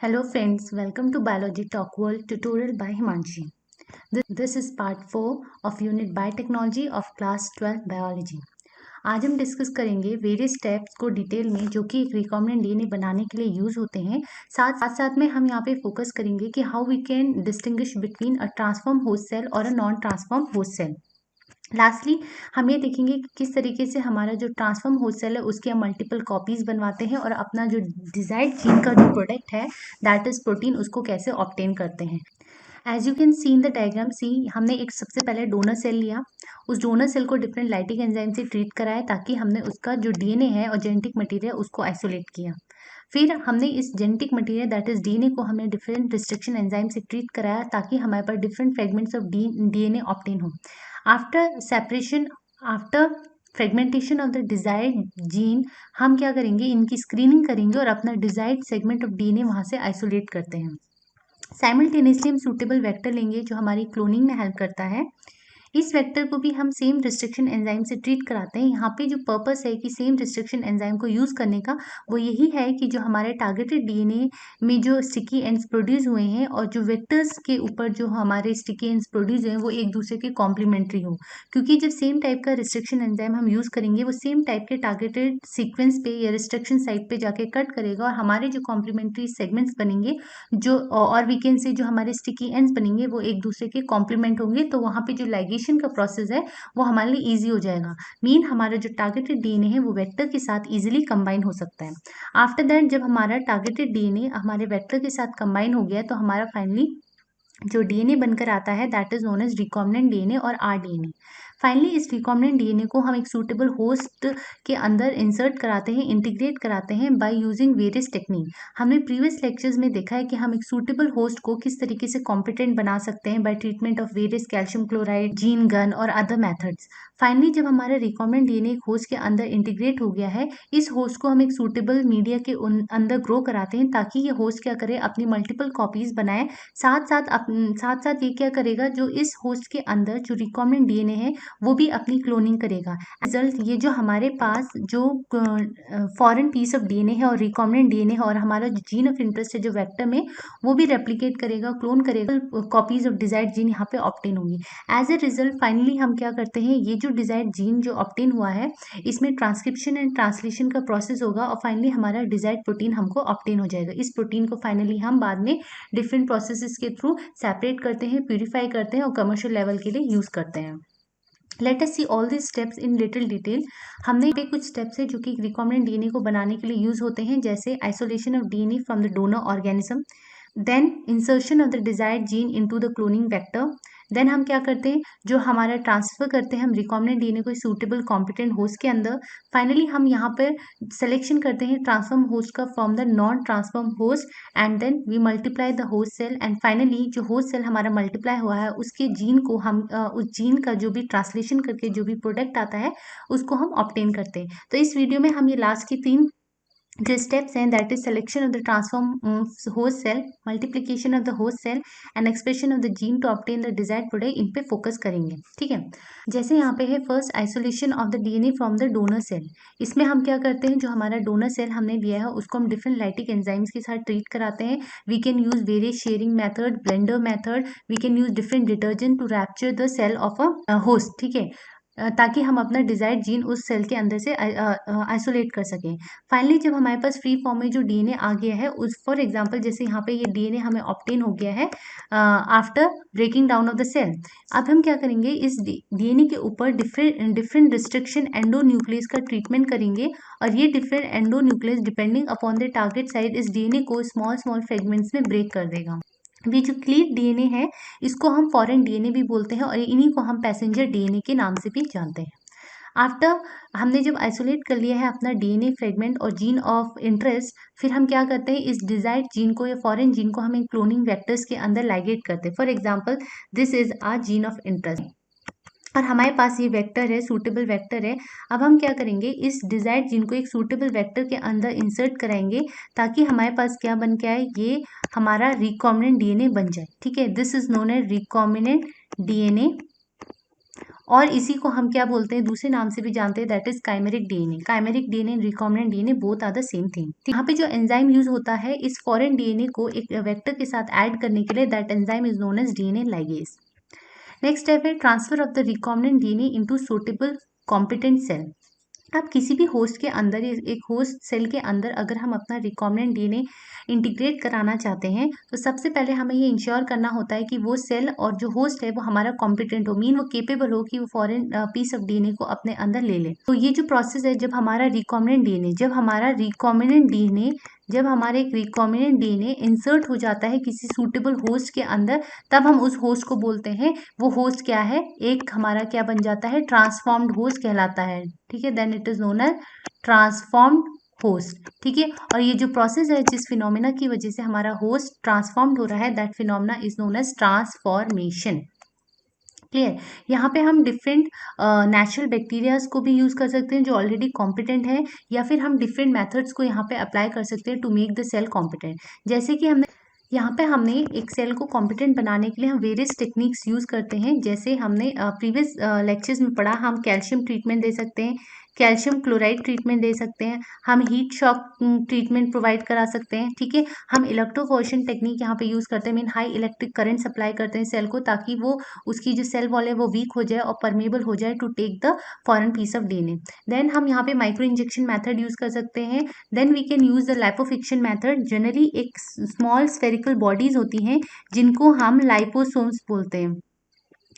Hello friends, welcome to Biology Talk World tutorial by Himanshi. This is part 4 of Unit Biotechnology of Class 12 Biology. आज हम discuss करेंगे various steps को detail में जो कि एक रिकॉम्बिनेंट डीएनए बनाने के लिए यूज होते हैं। साथ में हम यहाँ पे फोकस करेंगे कि how we can distinguish between a transform host cell और a non transform host cell. Lastly हम ये देखेंगे कि किस तरीके से हमारा जो ट्रांसफॉर्म होस्ट सेल है उसके हम मल्टीपल कॉपीज बनवाते हैं और अपना जो डिजायर्ड जीन का जो प्रोडक्ट है दैट इज प्रोटीन उसको कैसे ऑब्टेन करते हैं। As you can see in the diagram, see हमने एक सबसे पहले डोनर सेल लिया। उस डोनर सेल को डिफरेंट लाइटिक एंजाइम से ट्रीट कराया ताकि हमने उसका जो डीएनए है और जेनेटिक मटेरियल उसको आइसोलेट किया। फिर हमने इस genetic material that is DNA को हमने डिफरेंट रिस्ट्रिक्शन एंजाइम से ट्रीट कराया ताकि हमारे पास different fragments of DNA obtain हो। After separation, after fragmentation of the desired gene, हम क्या करेंगे, इनकी स्क्रीनिंग करेंगे और अपना डिजायर्ड सेगमेंट ऑफ डीएनए वहां से आइसोलेट करते हैं। साइमल्टेनियसली हम सूटेबल वेक्टर लेंगे जो हमारी क्लोनिंग में हेल्प करता है। इस वेक्टर को भी हम सेम रिस्ट्रिक्शन एंजाइम से ट्रीट कराते हैं। यहाँ पे जो पर्पस है कि सेम रिस्ट्रिक्शन एंजाइम को यूज करने का वो यही है कि जो हमारे टारगेटेड डीएनए में जो स्टिकी एंड्स प्रोड्यूस हुए हैं और जो वेक्टर्स के ऊपर जो हमारे स्टिकी एंड्स प्रोड्यूस हुए हैं वो एक दूसरे के कॉम्प्लीमेंट्री हो, क्योंकि जब सेम टाइप का रिस्ट्रिक्शन एंजाइम हम यूज करेंगे वो सेम टाइप के टारगेटेड सीक्वेंस पे या रिस्ट्रिक्शन साइट पे जाके कट करेगा और हमारे जो कॉम्प्लीमेंट्री सेगमेंट्स बनेंगे जो और वीकेंड से जो हमारे स्टिकी एंड्स बनेंगे वो एक दूसरे के कॉम्प्लीमेंट होंगे, तो वहाँ पे जो लाइगेशन का प्रोसेस है वो हमारे लिए ईजी हो जाएगा। मीन हमारा जो टारगेटेड डीएनए है वो वेक्टर के साथ इजीली कंबाइन हो सकता है। आफ्टर दैट जब हमारा टारगेटेड डीएनए हमारे वेक्टर के साथ कंबाइन हो गया तो हमारा फाइनली जो डीएनए बनकर आता है that is known as recombinant DNA और आरडीएनए। फाइनली इस रिकॉम्बिनेंट डीएनए को हम एक सूटेबल होस्ट के अंदर इंसर्ट कराते हैं, इंटीग्रेट कराते हैं बाय यूजिंग वेरियस टेक्निक। हमने प्रीवियस लेक्चर्स में देखा है कि हम एक सूटेबल होस्ट को किस तरीके से कॉम्पिटेंट बना सकते हैं bye treatment of various calcium chloride, gene gun और अदर मेथड्स। फाइनली जब हमारा रिकॉम्बिनेंट डीएनए एक होस्ट के अंदर इंटीग्रेट हो गया है, इस होस्ट को हम एक सूटेबल मीडिया के अंदर ग्रो कराते हैं ताकि ये होस्ट क्या करे, अपनी मल्टीपल कॉपीज बनाए। साथ साथ ये क्या करेगा, जो इस होस्ट के अंदर जो रिकॉम्बिनेंट डीएनए है वो भी अपनी क्लोनिंग करेगा। रिजल्ट ये जो हमारे पास जो फॉरेन पीस ऑफ डीएनए है और रिकॉम्बिनेंट डीएनए है और हमारा जो जीन ऑफ इंटरेस्ट है जो वेक्टर में वो भी रेप्लिकेट करेगा, क्लोन करेगा, कॉपीज ऑफ डिजायर्ड जीन यहाँ पे ऑब्टेन होंगी। एज ए रिजल्ट फाइनली हम क्या करते हैं, ये जो डिजायर्ड जीन जो ऑब्टेन हुआ है इसमें ट्रांसक्रिप्शन एंड ट्रांसलेशन का प्रोसेस होगा और फाइनली हमारा डिजायर्ड प्रोटीन हमको ऑब्टेन हो जाएगा। इस प्रोटीन को फाइनली हम बाद में डिफरेंट प्रोसेसेस के थ्रू सेपरेट करते हैं, प्यूरिफाई करते हैं और कमर्शियल लेवल के लिए यूज करते हैं। Let us see all this steps in little detail. हमने पे कुछ स्टेप्स है जो कि रिकॉम्बिनेंट डीएनए को बनाने के लिए यूज होते हैं, जैसे isolation of DNA from the donor organism, then insertion of the desired gene into the cloning vector, then हम क्या करते हैं, जो हमारा ट्रांसफर करते हैं हम रिकॉम्बिनेंट डीएनए को सूटेबल कॉम्पिटेंट होस्ट के अंदर। फाइनली हम यहाँ पर सिलेक्शन करते हैं ट्रांसफॉर्म होस्ट का from the non transform host and then we multiply the host cell and finally जो होस्ट सेल हमारा मल्टीप्लाई हुआ है उसके जीन को हम उस जीन का जो भी ट्रांसलेशन करके जो भी प्रोडक्ट आता है उसको हम ऑब्टेन करते हैं। तो इस वीडियो में हम ये लास्ट की 3 जो स्टेप्स हैं that is selection of the transform host cell, multiplication of the host cell and expression of the gene to obtain the desired product, इन पे फोकस करेंगे। ठीक है, जैसे यहाँ पे है first isolation of the DNA from the donor cell. इसमें हम क्या करते हैं, जो हमारा डोनर सेल हमने लिया है उसको हम डिफरेंट लाइटिक एंजाइम्स के साथ ट्रीट कराते हैं। We can use various shearing method, blender method, we can use different detergent to rupture the cell of a host. ठीक है, ताकि हम अपना डिजायर्ड जीन उस सेल के अंदर से आइसोलेट कर सकें। फाइनली जब हमारे पास फ्री फॉर्म में जो डीएनए आ गया है, उस फॉर एग्जांपल जैसे यहाँ पे ये डीएनए हमें ऑब्टेन हो गया है after breaking down of the cell. अब हम क्या करेंगे, इस डीएनए के ऊपर डिफरेंट रिस्ट्रिक्शन एंडोन्यूक्लियस का ट्रीटमेंट करेंगे और ये different endonuclease depending upon the target site इस डीएनए को स्मॉल स्मॉल फ्रेगमेंट्स में ब्रेक कर देगा। ये जो क्लीट डीएनए है इसको हम फॉरेन डीएनए भी बोलते हैं और इन्हीं को हम पैसेंजर डीएनए के नाम से भी जानते हैं। आफ्टर हमने जब आइसोलेट कर लिया है अपना डीएनए फ्रेगमेंट और जीन ऑफ इंटरेस्ट, फिर हम क्या करते हैं, इस डिजायर्ड जीन को या फॉरेन जीन को हम इन क्लोनिंग वेक्टर्स के अंदर लाइगेट करते हैं। For example this is our gene of interest और हमारे पास ये वेक्टर है, सूटेबल वेक्टर है। अब हम क्या करेंगे, इस डिजायर्ड जीन को एक सूटेबल वेक्टर के अंदर इंसर्ट कराएंगे ताकि हमारे पास क्या बन के आए, ये हमारा रिकॉम्बिनेंट डीएनए बन जाए। ठीक है, this is known as recombinant DNA और इसी को हम क्या बोलते हैं, दूसरे नाम से भी जानते हैं, that is chimeric DNA. Chimeric DNA and recombinant DNA both are the same thing. यहाँ पे जो एंजाइम यूज होता है इस फॉरेन डीएनए को एक वेक्टर के साथ ऐड करने के लिए, that enzyme is known as DNA ligase. Next step है transfer of the recombinant DNA into suitable competent cell. अब किसी भी होस्ट के अंदर, एक होस्ट सेल के अंदर अगर हम अपना रिकॉम्बिनेंट डीएनए इंटीग्रेट कराना चाहते हैं तो सबसे पहले हमें ये इंश्योर करना होता है कि वो सेल और जो होस्ट है वो हमारा कॉम्पिटेंट हो, मीन वो केपेबल हो कि वो फॉरेन पीस ऑफ डीएनए को अपने अंदर ले ले। तो ये जो प्रोसेस है, जब हमारा रिकॉम्बिनेंट डीएनए जब हमारे एक रिकॉम्बिनेंट डीएनए इंसर्ट हो जाता है किसी सूटेबल होस्ट के अंदर, तब हम उस होस्ट को बोलते हैं, वो होस्ट क्या है, एक हमारा क्या बन जाता है, ट्रांसफॉर्म्ड होस्ट कहलाता है। ठीक है, then it is known as transformed host. ठीक है, और ये जो प्रोसेस है, जिस फिनोमिना की वजह से हमारा होस्ट ट्रांसफॉर्म्ड हो रहा है, that phenomena is known as transformation. Clear. यहाँ पे हम डिफरेंट नेचुरल बैक्टीरियाज को भी यूज कर सकते हैं जो ऑलरेडी कॉम्पिटेंट है, या फिर हम डिफरेंट मेथड्स को यहाँ पे अप्लाई कर सकते हैं to make the cell competent. जैसे कि हमने एक सेल को कॉम्पिटेंट बनाने के लिए हम वेरियस टेक्निक्स यूज करते हैं। जैसे हमने प्रीवियस लेक्चर्स में पढ़ा, हम कैल्शियम ट्रीटमेंट दे सकते हैं, कैल्शियम क्लोराइड ट्रीटमेंट दे सकते हैं, हम हीट शॉक ट्रीटमेंट प्रोवाइड करा सकते हैं। ठीक है, हम इलेक्ट्रोफोरेशन टेक्निक यहाँ पे यूज करते हैं, mean high electric current supply करते हैं सेल को, ताकि वो उसकी जो सेल वॉल है वो वीक हो जाए और परमेबल हो जाए to take the foreign piece of DNA. Then हम यहाँ पे माइक्रो इंजेक्शन मेथड यूज कर सकते हैं। Then we can use the lipofection method. Generally एक स्मॉल स्फेरिकल बॉडीज होती हैं जिनको हम लाइपोसोम्स बोलते हैं।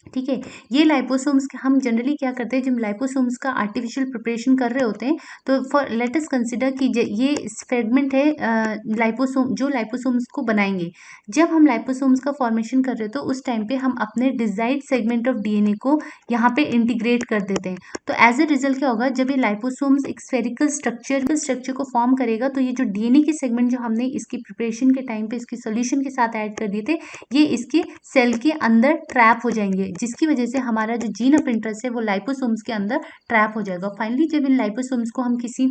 ठीक है, ये लाइपोसोम्स हम जनरली क्या करते हैं, जब लाइपोसोम्स का आर्टिफिशियल प्रिपरेशन कर रहे होते हैं, तो फॉर लेट अस कंसिडर कि ये फ्रेगमेंट है लाइपोसोम, जो लाइपोसोम्स को बनाएंगे। जब हम लाइपोसोम्स का फॉर्मेशन कर रहे हो तो उस टाइम पे हम अपने डिजायर्ड सेगमेंट ऑफ डीएनए को यहाँ पे इंटीग्रेट कर देते हैं। तो एज ए रिजल्ट क्या होगा, जब ये लाइपोसोम्स एक स्फेरिकल स्ट्रक्चर को फॉर्म करेगा, तो ये जो डीएनए के सेगमेंट जो हमने इसकी प्रिपरेशन के टाइम पे इसकी सोल्यूशन के साथ ऐड कर दिए थे, ये इसके सेल के अंदर ट्रैप हो जाएंगे, जिसकी वजह से हमारा जो जीन ऑफ इंटरेस्ट है वो लाइपोसोम्स के अंदर ट्रैप हो जाएगा। फाइनली जब इन लाइपोसोम्स को हम किसी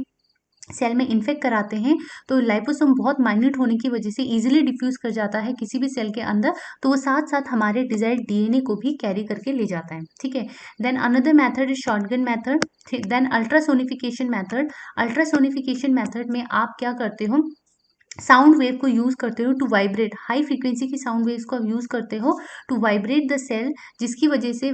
सेल में इन्फेक्ट कराते हैं, तो लाइपोसोम बहुत माइन्यूट होने की वजह से इजीली डिफ्यूज कर जाता है किसी भी सेल के अंदर, तो वो साथ साथ हमारे डिजायर्ड डीएनए को भी कैरी करके ले जाता है। ठीक है, then another method is shotgun method. Then ultrasonification method. Ultrasonification method में आप क्या करते हो, साउंड वेव को यूज करते हो टू वाइब्रेट, हाई फ्रीक्वेंसी की साउंड वेव्स को आप यूज करते हो टू वाइब्रेट द सेल, जिसकी वजह से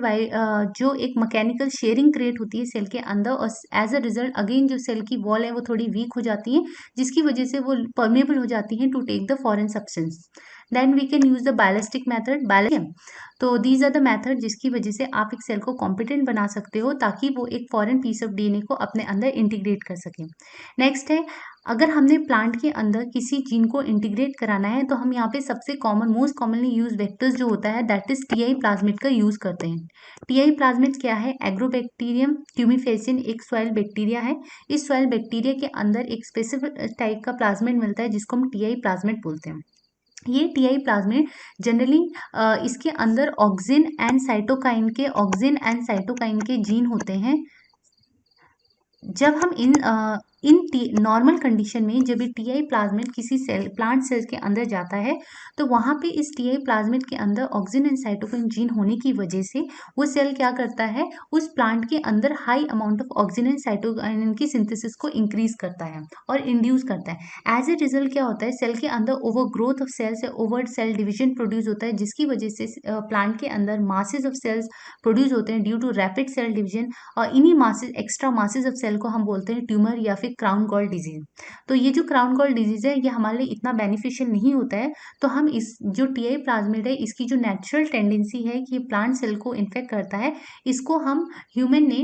जो एक मैकेनिकल शेयरिंग क्रिएट होती है सेल के अंदर, और एज अ रिजल्ट अगेन जो सेल की वॉल है वो थोड़ी वीक हो जाती है, जिसकी वजह से वो परमेबल हो जाती है to take the foreign substance. Then we can use the biolistic method. तो दीज आर द मेथड जिसकी वजह से आप एक सेल को कॉम्पिटेंट बना सकते हो, ताकि वो एक फॉरेन पीस ऑफ डीएनए को अपने अंदर इंटीग्रेट कर सके। नेक्स्ट है, अगर हमने प्लांट के अंदर किसी जीन को इंटीग्रेट कराना है, तो हम यहाँ पे सबसे मोस्ट कॉमनली यूज वेक्टर्स जो होता है, दैट इज टीआई प्लाज्मिड का यूज करते हैं। टीआई प्लाज्मिड क्या है, एग्रोबैक्टीरियम ट्यूमिफेसिन एक सॉइल बैक्टीरिया है। इस सॉइल बैक्टीरिया के अंदर एक स्पेसिफिक टाइप का प्लाज्मिड मिलता है जिसको हम टीआई प्लाज्मिड बोलते हैं। ये टीआई प्लाज्मिड जनरली इसके अंदर ऑक्सिन एंड साइटोकाइन के जीन होते हैं। जब हम इन नॉर्मल कंडीशन में जब ये टीआई प्लाज्मिड किसी प्लांट सेल के अंदर जाता है, तो वहां पे इस टीआई प्लाज्मिड के अंदर ऑक्सिन एंड साइटोकिन जीन होने की वजह से वो सेल क्या करता है, उस प्लांट के अंदर high amount of auxin and cytokine की सिंथेसिस को इंक्रीज करता है और इंड्यूस करता है। एज ए रिजल्ट क्या होता है, सेल के अंदर over growth of cells, over cell division produce होता है, जिसकी वजह से प्लांट के अंदर मासेज ऑफ सेल्स प्रोड्यूस होते हैं due to rapid cell division, और इन्हीं masses, extra masses of cell को हम बोलते हैं ट्यूमर या फिर क्राउन गॉल डिजीज। तो ये जो क्राउन गॉल डिजीज है, ये हमारे लिए इतना बेनिफिशियल नहीं होता है। तो हम इस जो टीआई प्लाज्मिड है, इसकी जो नेचुरल टेंडेंसी है कि प्लांट सेल को इन्फेक्ट करता है, इसको हम ह्यूमन ने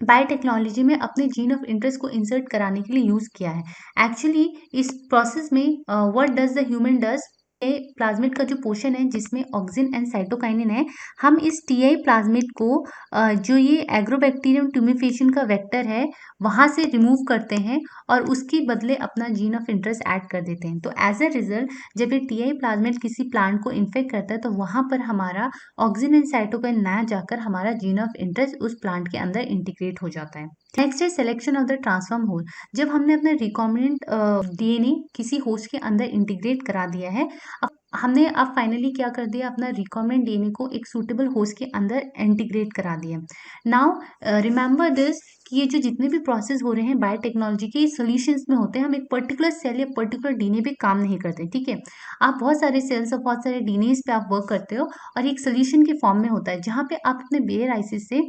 बायोटेक्नोलॉजी में अपने जीन ऑफ इंटरेस्ट को इंसर्ट कराने के लिए यूज किया है। एक्चुअली इस प्रोसेस में what does the human does, plasmid का जो पोर्शन है जिसमें ऑक्सिन एंड साइटोकाइनिन है, हम इस टीआई प्लाज्मिड को जो ये एग्रोबैक्टीरियम ट्यूमिफेशन का वेक्टर है वहां से रिमूव करते हैं और उसके बदले अपना जीन ऑफ इंटरेस्ट ऐड कर देते हैं। तो एज अ रिजल्ट जब ये टीआई प्लाज्मिड किसी प्लांट को इन्फेक्ट करता है, तो वहां पर हमारा ऑक्सिन एंड साइटोकाइन ना जाकर हमारा जीन ऑफ इंटरेस्ट उस प्लांट के अंदर इंटीग्रेट हो जाता है। नेक्स्ट है selection of the transform host. जब हमने अपना रिकॉम्बिनेंट डीएनए किसी होस्ट के अंदर इंटीग्रेट करा दिया है, अब हमने अब फाइनली क्या कर दिया, अपना रिकॉम्बिनेंट डीएनए को एक सूटेबल होस्ट के अंदर इंटीग्रेट करा दिया। नाउ रिमेंबर दिस कि ये जो जितने भी प्रोसेस हो रहे हैं बायोटेक्नोलॉजी के सॉल्यूशंस में होते हैं, हम एक पर्टिकुलर सेल या पर्टिकुलर डीएनए पे काम नहीं करते, ठीक है। आप बहुत सारे सेल्स और बहुत सारे डीएनएज पे आप वर्क करते हो और एक सोल्यूशन के फॉर्म में होता है, जहाँ पे आप अपने बेयर आइसिस से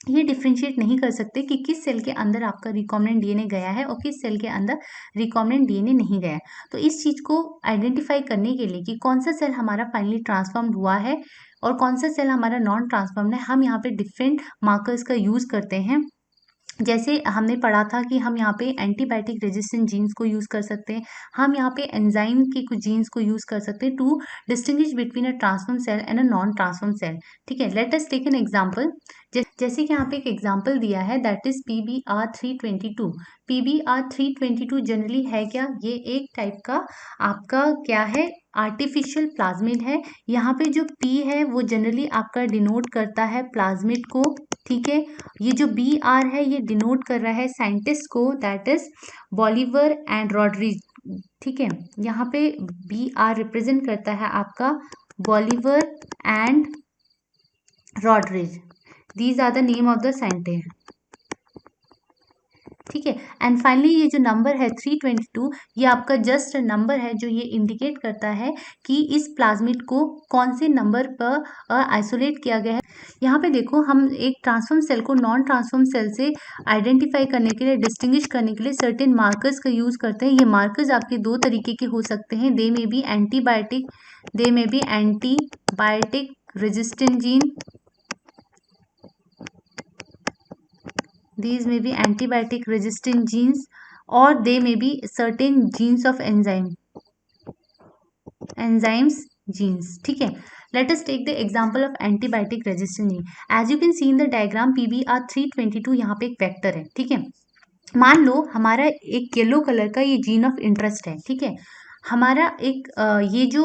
ये डिफ्रेंशिएट नहीं कर सकते कि किस सेल के अंदर आपका रिकॉम्बिनेंट डीएनए गया है और किस सेल के अंदर रिकॉम्बिनेंट डीएनए नहीं गया है। तो इस चीज़ को आइडेंटिफाई करने के लिए कि कौन सा सेल हमारा फाइनली ट्रांसफॉर्म्ड हुआ है और कौन सा सेल हमारा नॉन ट्रांसफॉर्म्ड है, हम यहाँ पे डिफरेंट मार्कर्स का यूज़ करते हैं। जैसे हमने पढ़ा था कि हम यहाँ पे एंटीबायोटिक रेजिस्टेंट जीन्स को यूज़ कर सकते हैं, हम यहाँ पे एंजाइम के कुछ जीन्स को यूज़ कर सकते हैं to distinguish between a transform cell and a non transform cell, ठीक है। Let us take an example. जैसे कि यहाँ पे एक एग्जांपल दिया है, that is PBr322। PBr322 generally है क्या, ये एक टाइप का आपका क्या है, आर्टिफिशियल प्लाज्मिड है। यहाँ पे जो P है वो जनरली आपका डिनोट करता है प्लाज्मिड को, ठीक है। ये जो BR है ये डिनोट कर रहा है साइंटिस्ट को, that is Bolivar and Rodriguez, ठीक है। यहाँ पे BR रिप्रेजेंट करता है आपका Bolivar and Rodriguez, these are the name of the scientist, ठीक है। एंड फाइनली ये जो नंबर है 322, ये आपका जस्ट नंबर है जो ये इंडिकेट करता है कि इस प्लाज्मिड को कौन से नंबर पर आइसोलेट किया गया है। यहाँ पे देखो, हम एक ट्रांसफॉर्म सेल को नॉन ट्रांसफॉर्म सेल से आइडेंटिफाई करने के लिए, डिस्टिंग्विश करने के लिए सर्टेन मार्कर्स का यूज करते हैं। ये मार्कर्स आपके दो तरीके के हो सकते हैं, they may be antibiotic resistant gene, these may be antibiotic resistant genes or they may be certain genes of enzymes genes, ठीक है। let us take the example of antibiotic resistant gene. as you can see in the diagram, PBr322 यहाँ पे एक vector है, ठीक है। मान लो हमारा एक येलो कलर का ये जीन ऑफ इंटरेस्ट है, ठीक है। हमारा एक ये जो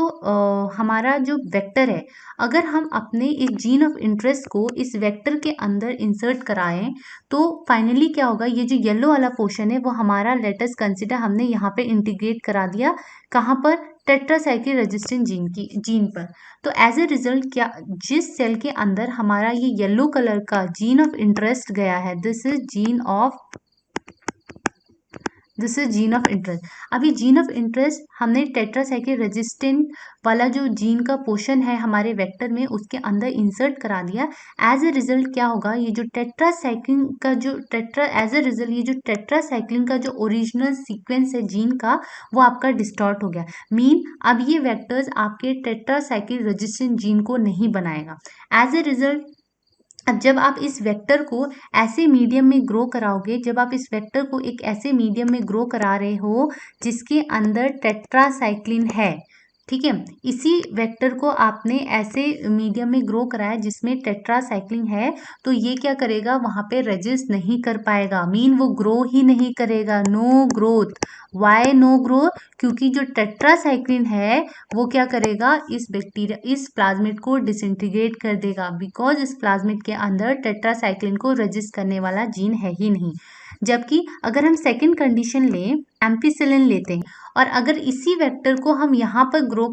हमारा जो वेक्टर है, अगर हम अपने इस जीन ऑफ इंटरेस्ट को इस वेक्टर के अंदर इंसर्ट कराएं तो फाइनली क्या होगा, ये जो येलो वाला पोर्शन है वो हमारा, लेट अस कंसीडर, हमने यहाँ पे इंटीग्रेट करा दिया, कहाँ पर, टेट्रासाइक्लिन रेजिस्टेंट जीन पर। तो एज ए रिजल्ट क्या, जिस सेल के अंदर हमारा ये येलो कलर का जीन ऑफ इंटरेस्ट गया है, this is gene of interest. अभी जीन ऑफ इंटरेस्ट हमने टेट्रासाइक्लिन रेजिस्टेंट वाला जो जीन का पोर्शन है हमारे वेक्टर में, उसके अंदर इंसर्ट करा दिया। एज ए रिजल्ट क्या होगा, ये जो टेट्रासाइक्लिन का जो ओरिजिनल सीक्वेंस है जीन का, वो आपका डिस्टॉर्ट हो गया। मीन अब ये वेक्टर्स आपके टेट्रासाइक्लिन रेजिस्टेंट जीन को नहीं बनाएगा। एज ए रिजल्ट, अब जब आप इस वेक्टर को ऐसे मीडियम में ग्रो कराओगे, जब आप इस वेक्टर को एक ऐसे मीडियम में ग्रो करा रहे हो जिसके अंदर टेट्रासाइक्लिन है, ठीक है, इसी वेक्टर को आपने ऐसे मीडियम में ग्रो कराया जिसमें टेट्रासाइक्लिन है, तो ये क्या करेगा, वहां पे रेजिस्ट नहीं कर पाएगा, मीन वो ग्रो ही नहीं करेगा, no growth. Why no growth, क्योंकि जो टेट्रासाइक्लिन है वो क्या करेगा, इस प्लाज्मिड को डिसइंटीग्रेट कर देगा, बिकॉज इस प्लाज्मिड के अंदर टेट्रासाइक्लिन को रेजिस्ट करने वाला जीन है ही नहीं। जबकि अगर हम सेकंड कंडीशन लें, एम्पिसिलिन लेते हैं, और अगर इसी वेक्टर को हम यहाँ पर ग्रो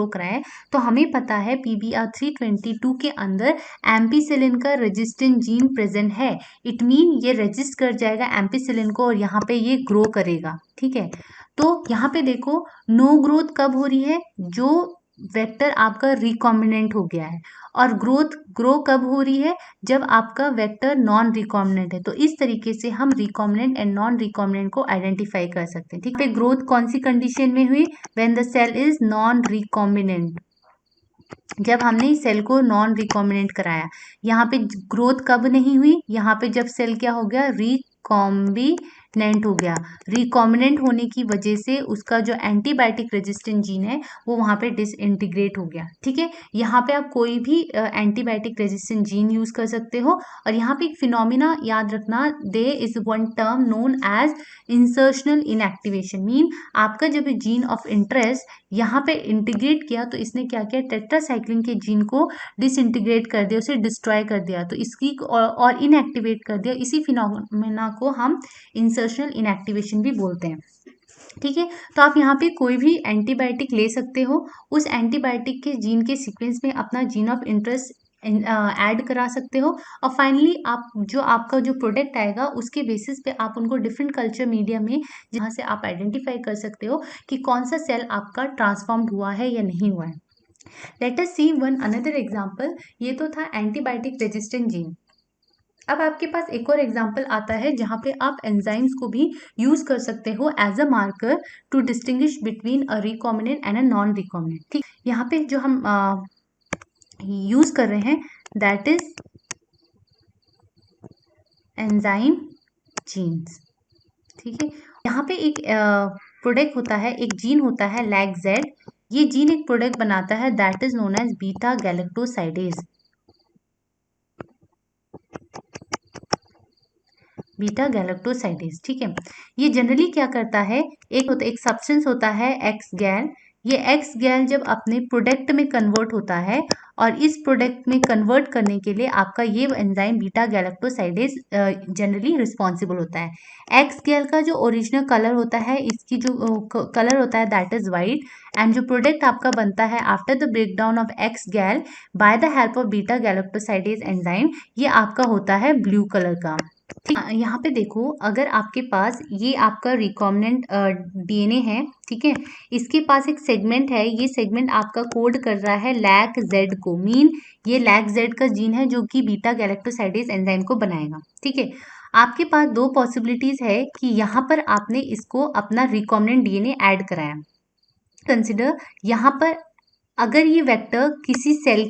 कराएं, तो हमें पता है PBr322 के अंदर एम्पिसिलिन का रेजिस्टेंट जीन प्रेजेंट है। इट मीन ये रेजिस्ट कर जाएगा एम्पिसिलिन को और यहाँ पे ये ग्रो करेगा, ठीक है। तो यहाँ पे देखो, नो ग्रोथ कब हो रही है, जो वेक्टर आपका रिकॉम्बिनेंट हो गया है, और ग्रो कब हो रही है, जब आपका वेक्टर नॉन रिकॉम्बिनेंट है। तो इस तरीके से हम रिकॉम्बिनेंट एंड नॉन रिकॉम्बिनेंट को आइडेंटिफाई कर सकते हैं, ठीक है। ग्रोथ कौन सी कंडीशन में हुई, when the cell is non recombinant, जब हमने सेल को नॉन रिकॉम्बिनेंट कराया। यहाँ पे ग्रोथ कब नहीं हुई, यहाँ पे जब सेल क्या हो गया, रिकॉम्बिनेंट हो गया। रिकॉम्बिनेंट होने की वजह से उसका जो एंटीबायोटिक रेजिस्टेंट जीन है वो वहाँ पे डिसइंटीग्रेट हो गया, ठीक है। यहाँ पे आप कोई भी एंटीबायोटिक रेजिस्टेंट जीन यूज कर सकते हो। और यहाँ पे एक फिनोमिना याद रखना, there is one term known as insertional inactivation, mean आपका जब जीन ऑफ इंटरेस्ट यहाँ पे इंटीग्रेट किया तो इसने क्या किया, टेट्रासाइक्लिन के जीन को डिसइंटीग्रेट कर दिया, उसे डिस्ट्रॉय कर दिया, तो इसकी और इनएक्टिवेट कर दिया। इसी फिनोमेना को हम इंसर्शनल इनएक्टिवेशन भी बोलते हैं। ठीक है। तो आप यहाँ पे कोई भी एंटीबायोटिक ले सकते हो, उस एंटीबायोटिक के जीन के सीक्वेंस में अपना जीन ऑफ इंटरेस्ट ऐड करा सकते हो, और फाइनली आप जो आपका जो प्रोडक्ट आएगा उसके बेसिस पे आप उनको डिफरेंट कल्चर मीडिया में जहाँ से आप आइडेंटिफाई कर सकते हो कि कौन सा सेल आपका ट्रांसफॉर्म्ड हुआ है या नहीं हुआ है। लेट अस सी वन अनदर एग्जांपल। ये तो था एंटीबायोटिक रेजिस्टेंट जीन। अब आपके पास एक और एग्जाम्पल आता है जहाँ पे आप एंजाइम्स को भी यूज कर सकते हो as a marker to distinguish between a recombinant and a non recombinant. ठीक, यहाँ पे जो हम यूज कर रहे हैं दैट इज एंजाइम जीन्स। ठीक है, यहाँ पे एक प्रोडक्ट होता है, एक जीन होता है लैग-जेड। ये जीन एक प्रोडक्ट बनाता है that is known as beta galactosidase. Beta galactosidase, ठीक है। ये जनरली क्या करता है, एक सब्सटेंस होता है एक्स गैल। ये एक्स गैल जब अपने प्रोडक्ट में कन्वर्ट होता है, और इस प्रोडक्ट में कन्वर्ट करने के लिए आपका ये enzyme beta galactosidase generally responsible होता है। एक्स गैल का जो ओरिजिनल कलर होता है, इसकी जो कलर होता है दैट इज वाइट, एंड जो प्रोडक्ट आपका बनता है after the breakdown of X gal by the help of beta galactosidase enzyme, ये आपका होता है ब्लू कलर का। ठीक, यहाँ पे देखो, अगर आपके पास ये आपका रिकॉम्बिनेंट डीएनए है, ठीक है, इसके पास एक सेगमेंट है, ये सेगमेंट आपका कोड कर रहा है लैक जेड को, मीन ये लैक जेड का जीन है जो कि बीटा गैलेक्टोसाइडेज एंजाइम को बनाएगा। ठीक है, आपके पास दो पॉसिबिलिटीज है कि यहाँ पर आपने इसको अपना रिकॉम्बिनेंट डीएनए ऐड कराया। कंसिडर यहाँ पर अगर ये वेक्टर किसी सेल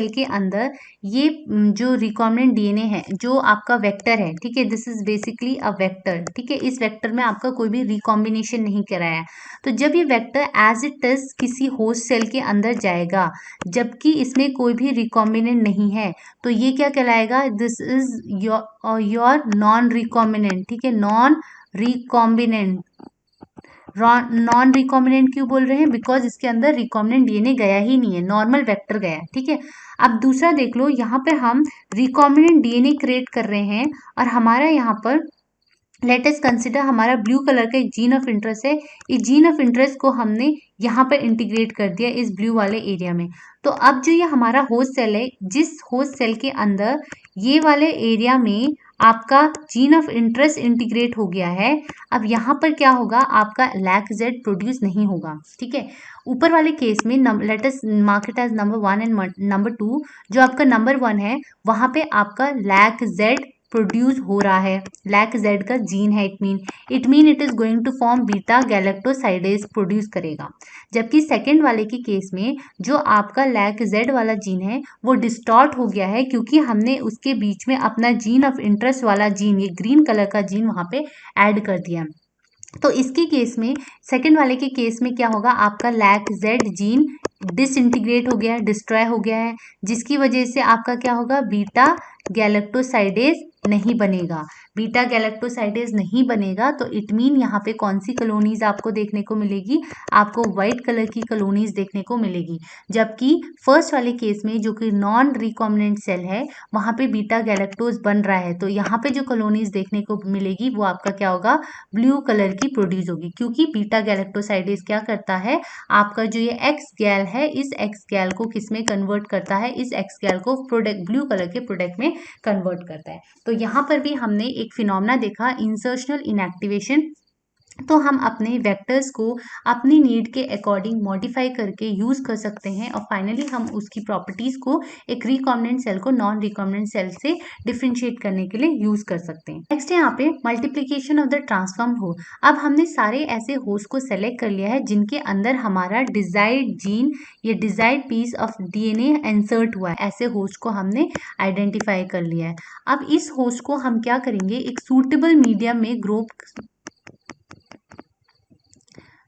के अंदर ये जो रिकॉम्बिनेंट डीएनए है जो आपका वेक्टर है, ठीक है, this is basically a vector. ठीक है, इस वेक्टर में आपका कोई भी रिकॉम्बिनेशन नहीं कराया है, तो जब ये वेक्टर एज इट इज किसी होस्ट सेल के अंदर जाएगा, जबकि इसमें कोई भी रिकॉम्बिनेंट नहीं है, तो ये क्या कहलाएगा, this is your non recombinant. ठीक है, नॉन रिकॉम्बिनेंट। नॉन रिकॉम्बिनेंट क्यों बोल रहे हैं, बिकॉज इसके अंदर रिकॉम्बिनेंट डीएनए गया ही नहीं है, नॉर्मल वेक्टर गया है। ठीक है, अब दूसरा देख लो, यहाँ पे हम रिकॉम्बिनेंट डीएनए क्रिएट कर रहे हैं, और हमारा यहाँ पर लेट अस कंसिडर हमारा ब्लू कलर का एक जीन ऑफ इंटरेस्ट है। इस जीन ऑफ इंटरेस्ट को हमने यहाँ पर इंटीग्रेट कर दिया इस ब्लू वाले एरिया में। तो अब जो ये हमारा होस्ट सेल है, जिस होस्ट सेल के अंदर ये वाले एरिया में आपका जीन ऑफ इंटरेस्ट इंटीग्रेट हो गया है, अब यहाँ पर क्या होगा, आपका लैक जेड प्रोड्यूस नहीं होगा। ठीक है, ऊपर वाले केस में let us mark it as number 1 and number 2। जो आपका नंबर 1 है वहां पे आपका लैक जेड प्रोड्यूस हो रहा है, लैक जेड का जीन है, it mean it is going to form beta galactosidase produce करेगा। जबकि सेकंड वाले के केस में जो आपका लैक जेड वाला जीन है वो डिस्टॉर्ट हो गया है, क्योंकि हमने उसके बीच में अपना जीन ऑफ इंटरेस्ट वाला जीन, ये ग्रीन कलर का जीन वहां पे ऐड कर दिया। तो इसके केस में, सेकंड वाले के केस में क्या होगा, आपका लैक जेड जीन डिसइंटीग्रेट हो गया है, डिस्ट्रॉय हो गया है, जिसकी वजह से आपका क्या होगा, बीटा गैलेक्टोसाइडेज नहीं बनेगा। बीटा गैलेक्टोसाइडेज नहीं बनेगा तो इट मीन यहाँ पे कौन सी कॉलोनीज आपको देखने को मिलेगी, आपको व्हाइट कलर की कॉलोनीज देखने को मिलेगी। जबकि फर्स्ट वाले केस में जो कि नॉन रिकॉम्बिनेंट सेल है, वहां पे बीटा गैलेक्टोज बन रहा है, तो यहाँ पे जो कॉलोनीज देखने को मिलेगी वो आपका क्या होगा, ब्लू कलर की प्रोड्यूस होगी, क्योंकि बीटा गैलेक्टोसाइडेज क्या करता है, आपका जो ये एक्स गैल है, इस एक्स गैल को किस में कन्वर्ट करता है, इस एक्स गैल को प्रोडक्ट ब्लू कलर के प्रोडक्ट में कन्वर्ट करता है। तो यहाँ पर भी हमने एक फिनोमेना देखा, इंसर्शनल इनएक्टिवेशन। तो हम अपने वेक्टर्स को अपनी नीड के अकॉर्डिंग मॉडिफाई करके यूज कर सकते हैं, और फाइनली हम उसकी प्रॉपर्टीज को एक रिकॉम्बिनेंट सेल को नॉन रिकॉम्बिनेंट सेल से डिफरेंशिएट करने के लिए यूज कर सकते हैं। नेक्स्ट यहाँ पे मल्टीप्लीकेशन ऑफ द ट्रांसफॉर्म हो। अब हमने सारे ऐसे होस्ट को सेलेक्ट कर लिया है जिनके अंदर हमारा डिजायर्ड जीन या desired piece of DNA insert हुआ है, ऐसे होस्ट को हमने आइडेंटिफाई कर लिया है। अब इस होस्ट को हम क्या करेंगे, एक सूटेबल मीडियम में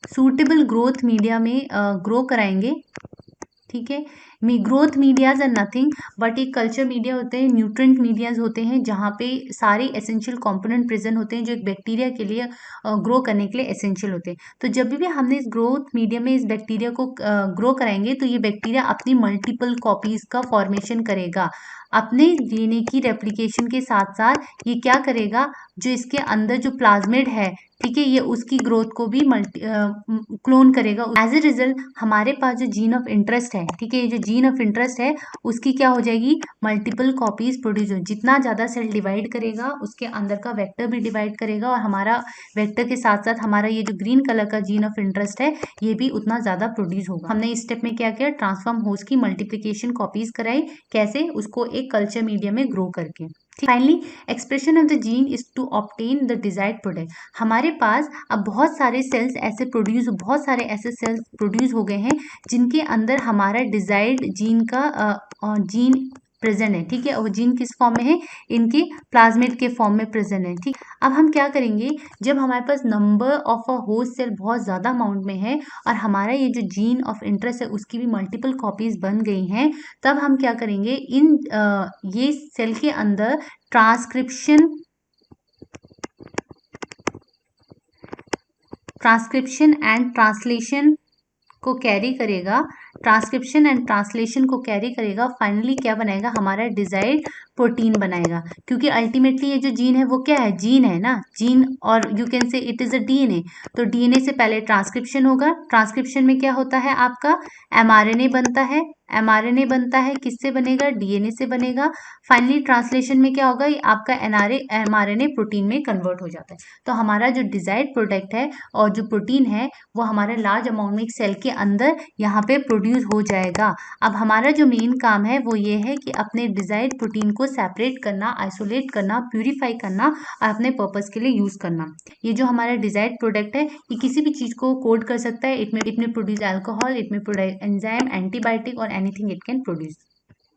सूटेबल ग्रोथ मीडिया में ग्रो कराएंगे। ठीक है, growth medias are nothing but एक कल्चर मीडिया होते हैं, न्यूट्रिएंट मीडियाज होते हैं, जहाँ पे सारे एसेंशियल कंपोनेंट प्रेजेंट होते हैं जो एक बैक्टीरिया के लिए ग्रो करने के लिए एसेंशियल होते हैं। तो जब भी हमने इस ग्रोथ मीडिया में इस बैक्टीरिया को ग्रो कराएंगे, तो ये बैक्टीरिया अपनी मल्टीपल कॉपीज का फॉर्मेशन करेगा। अपने डीएनए की रेप्लिकेशन के साथ साथ ये क्या करेगा, जो इसके अंदर जो प्लाज्मिड है, ठीक है, ये उसकी ग्रोथ को भी क्लोन करेगा। एज ए रिजल्ट हमारे पास जो जीन ऑफ इंटरेस्ट है, ठीक है, ये जो जीन ऑफ इंटरेस्ट है उसकी क्या हो जाएगी, मल्टीपल कॉपीज प्रोड्यूस हो। जितना ज़्यादा सेल डिवाइड करेगा उसके अंदर का वेक्टर भी डिवाइड करेगा, और हमारा वेक्टर के साथ साथ हमारा ये जो ग्रीन कलर का जीन ऑफ इंटरेस्ट है ये भी उतना ज़्यादा प्रोड्यूस होगा। हमने इस स्टेप में क्या किया, ट्रांसफॉर्म होस्ट की मल्टीप्लिकेशन कॉपीज कराई। कैसे, उसको एक कल्चर मीडिया में ग्रो करके। Finally expression of the gene is to obtain the desired product. हमारे पास अब बहुत सारे सेल्स ऐसे प्रोड्यूस हो गए हैं जिनके अंदर हमारा डिजायर्ड जीन का जीन प्रेजेंट है, ठीक है, और जीन किस फॉर्म में है, इनके प्लाज्मिड के फॉर्म में प्रेजेंट है, ठीक। अब हम क्या करेंगे, जब हमारे पास number of a host cell बहुत ज़्यादा अमाउंट में है और हमारा ये जो जीन ऑफ इंटरेस्ट है उसकी भी मल्टीपल कॉपीज बन गई हैं, तब हम क्या करेंगे, ये सेल के अंदर ट्रांसक्रिप्शन एंड ट्रांसलेशन को कैरी करेगा, ट्रांसक्रिप्शन एंड ट्रांसलेशन को कैरी करेगा। फाइनली क्या बनाएगा, हमारा डिजायर्ड प्रोटीन बनाएगा। क्योंकि अल्टीमेटली ये जो जीन है वो क्या है, जीन है ना, जीन, और you can say it is a DNA. तो डीएनए से पहले ट्रांसक्रिप्शन होगा, ट्रांसक्रिप्शन में क्या होता है, आपका एमआरएनए बनता है। एमआरएनए बनता है, किससे बनेगा, डीएनए से बनेगा। फाइनली ट्रांसलेशन में क्या होगा, ये आपका एमआरएनए प्रोटीन में कन्वर्ट हो जाता है। तो हमारा जो डिजायर्ड प्रोडक्ट है और जो प्रोटीन है वो हमारे लार्ज अमाउंट में एक सेल के अंदर यहाँ पे प्रोड्यूस हो जाएगा। अब हमारा जो मेन काम है वो ये है कि अपने डिजायर्ड प्रोटीन को सेपरेट करना, आइसोलेट करना, प्यूरिफाई करना और अपने पर्पस के लिए यूज करना। ये जो हमारा डिजायर्ड प्रोडक्ट है ये किसी भी चीज को कोड कर सकता है। इट में प्रोड्यूस अल्कोहल, इट में प्रोड्यूस एंजाइम, एंटीबायोटिक और एनीथिंग इट कैन प्रोड्यूस।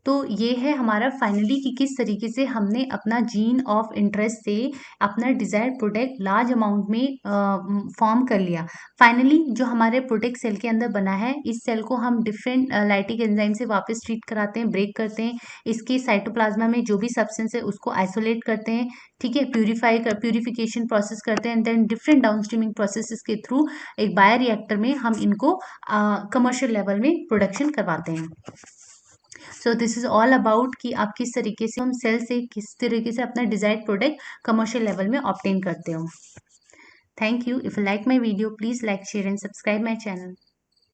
तो ये है हमारा फाइनली कि किस तरीके से हमने अपना जीन ऑफ इंटरेस्ट से अपना डिजायर्ड प्रोडक्ट लार्ज अमाउंट में फॉर्म कर लिया। फाइनली जो हमारे प्रोडक्ट सेल के अंदर बना है, इस सेल को हम डिफरेंट लाइटिक एंजाइम से वापस ट्रीट कराते हैं, ब्रेक करते हैं, इसके साइटोप्लाज्मा में जो भी सब्सटेंस है उसको आइसोलेट करते हैं, ठीक है, प्यूरिफिकेशन प्रोसेस करते हैं, and then different downstreaming processes के थ्रू एक बायोरिएक्टर में हम इनको कमर्शियल लेवल में प्रोडक्शन करवाते हैं। So this is all about कि आप किस तरीके से हम सेल से किस तरीके से अपना डिजायर्ड प्रोडक्ट कमर्शियल लेवल में ऑब्टेन करते हो। Thank you. If you like my video please like, share and subscribe my channel.